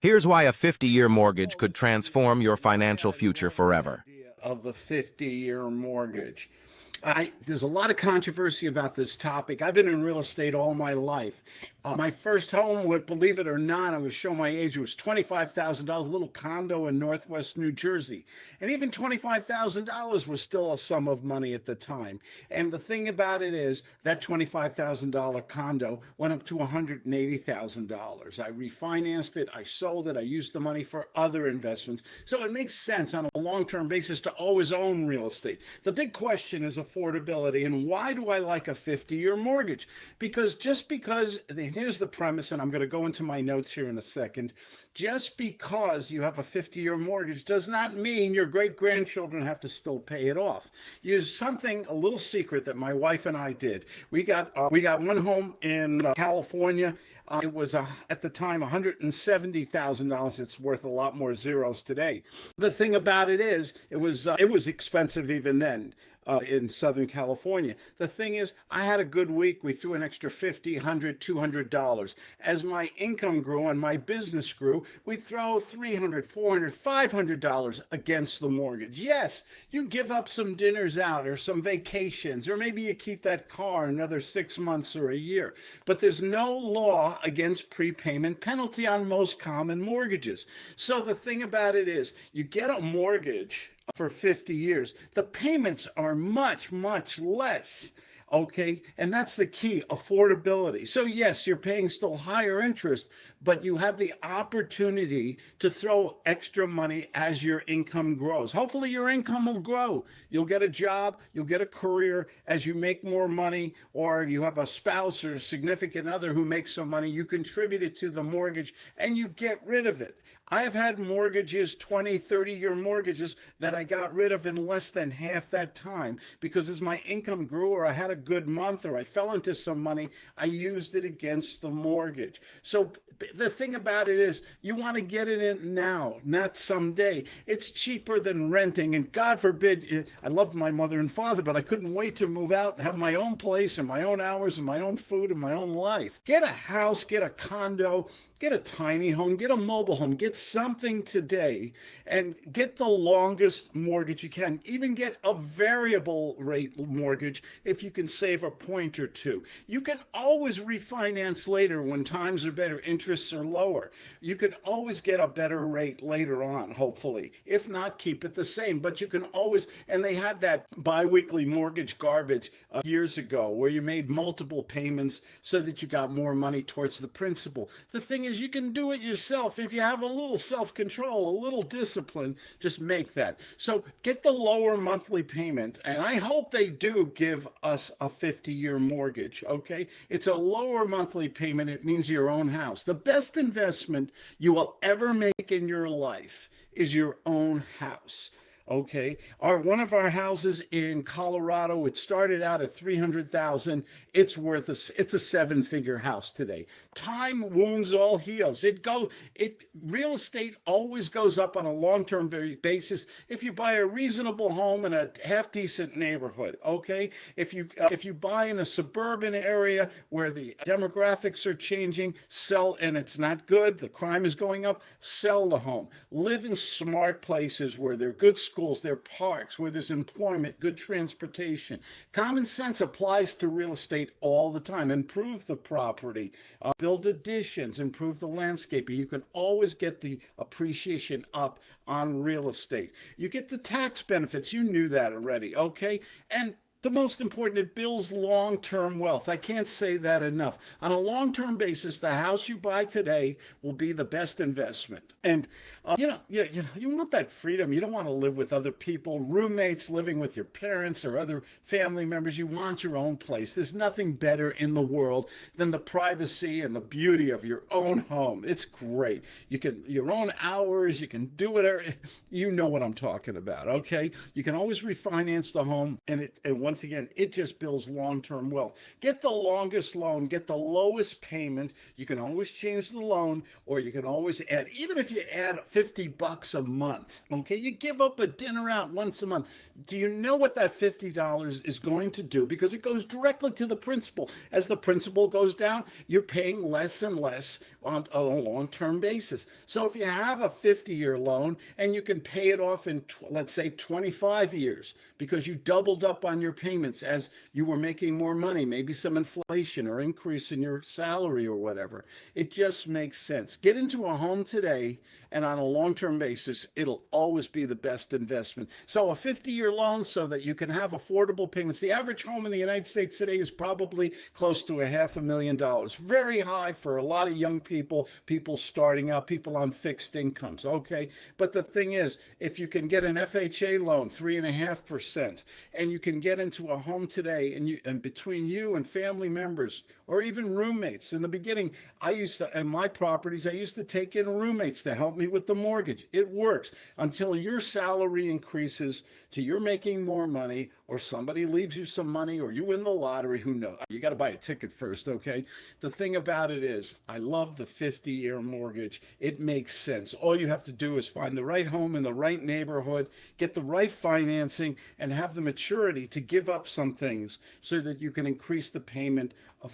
Here's why a 50-year mortgage could transform your financial future forever. Of the 50-year mortgage. There's a lot of controversy about this topic. I've been in real estate all my life. My first home, believe it or not, I'm going to show my age, it was $25,000, a little condo in Northwest New Jersey. And even $25,000 was still a sum of money at the time. And the thing about it is that $25,000 condo went up to $180,000. I refinanced it, I sold it, I used the money for other investments. So it makes sense on a long-term basis to always own real estate. The big question is affordability. And why do I like a 50-year mortgage? Because here's the premise, and I'm going to go into my notes here in a second. Just because you have a 50-year mortgage does not mean your great-grandchildren have to still pay it off. Here's a little secret that my wife and I did. We got one home in California. It was at the time $170,000. It's worth a lot more zeros today. The thing about it is, it was expensive even then. In Southern California. The thing is, I had a good week. We threw an extra $50, $100, $200. As my income grew and my business grew, we throw $300, $400, $500 against the mortgage. Yes, you give up some dinners out or some vacations, or maybe you keep that car another 6 months or a year. But there's no law against prepayment penalty on most common mortgages. So the thing about it is, you get a mortgage for 50 years, the payments are much, much less. Okay, and that's the key, affordability. So yes, you're paying still higher interest, but you have the opportunity to throw extra money as your income grows. Hopefully your income will grow. You'll get a job, you'll get a career as you make more money, or you have a spouse or a significant other who makes some money, you contribute it to the mortgage and you get rid of it. I have had mortgages, 20, 30-year mortgages, that I got rid of in less than half that time because as my income grew or I had a good month or I fell into some money, I used it against the mortgage. So the thing about it is you want to get it in now, not someday. It's cheaper than renting, and God forbid, I loved my mother and father, but I couldn't wait to move out and have my own place and my own hours and my own food and my own life. Get a house, get a condo, get a tiny home, get a mobile home, get something today, and get the longest mortgage you can. Even get a variable rate mortgage if you can save a point or two. You can always refinance later when times are better, interests are lower. You can always get a better rate later on, hopefully. If not, keep it the same. But you can always, and they had that biweekly mortgage garbage years ago where you made multiple payments so that you got more money towards the principal. The thing is, you can do it yourself. If you have a little self-control, a little discipline, just make that. So get the lower monthly payment, and I hope they do give us a 50-year mortgage, okay? It's a lower monthly payment. It means your own house. The best investment you will ever make in your life is your own house. Okay, one of our houses in Colorado, it started out at $300,000. It's a seven-figure house today. Time wounds all heals. Real estate always goes up on a long-term basis if you buy a reasonable home in a half-decent neighborhood. Okay, if you buy in a suburban area where the demographics are changing, sell, and it's not good, the crime is going up, sell the home. Live in smart places where there are good schools, there are parks, where there's employment, good transportation. Common sense applies to real estate all the time. Improve the property, build additions, improve the landscaping. You can always get the appreciation up on real estate. You get the tax benefits. You knew that already, okay? And the most important, it builds long-term wealth. I can't say that enough. On a long-term basis, the house you buy today will be the best investment. And, you want that freedom. You don't want to live with other people, roommates, living with your parents or other family members. You want your own place. There's nothing better in the world than the privacy and the beauty of your own home. It's great. Your own hours, you can do whatever. You know what I'm talking about, okay? You can always refinance the home, and once again, it just builds long-term wealth. Get the longest loan, get the lowest payment. You can always change the loan, or you can always add, even if you add $50 a month, okay? You give up a dinner out once a month. Do you know what that $50 is going to do? Because it goes directly to the principal. As the principal goes down, you're paying less and less on a long-term basis. So if you have a 50-year loan and you can pay it off in, let's say, 25 years because you doubled up on your payments as you were making more money, maybe some inflation or increase in your salary or whatever, it just makes sense. Get into a home today, and on a long-term basis, it'll always be the best investment. So a 50-year loan so that you can have affordable payments. The average home in the United States today is probably close to $500,000. Very high for a lot of young people, people starting out, people on fixed incomes. Okay, but the thing is, if you can get an FHA loan, 3.5%, and you can get into a home today, and between you and family members or even roommates. In the beginning, in my properties, I used to take in roommates to help me with the mortgage. It works until your salary increases to you're making more money, or somebody leaves you some money, or you win the lottery. Who knows? You got to buy a ticket first, okay? The thing about it is, I love the 50-year mortgage. It makes sense. All you have to do is find the right home in the right neighborhood, get the right financing, and have the maturity to give up some things so that you can increase the payment a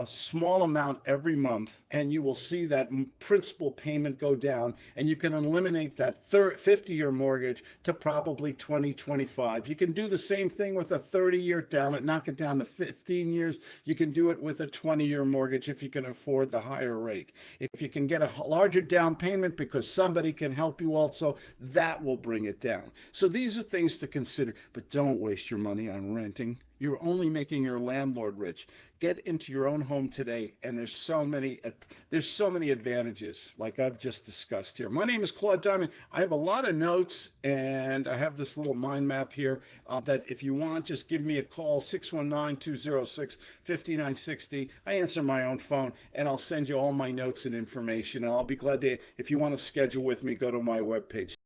small amount every month, and you will see that principal payment go down, and you can eliminate that 50-year mortgage to probably 20, 25. You can do the same thing with a 30-year down, knock it down to 15 years. You can do it with a 20-year mortgage if you can afford the higher rate. If you can get a larger down payment because somebody can help you also, that will bring it down. So these are things to consider, but don't waste your money on renting. You're only making your landlord rich. Get into your own home today, and there's so many advantages, like I've just discussed here. My name is Claude Diamond. I have a lot of notes, and I have this little mind map here that if you want, just give me a call, 619-206-5960. I answer my own phone, and I'll send you all my notes and information, and I'll be glad to, if you want to schedule with me, go to my webpage.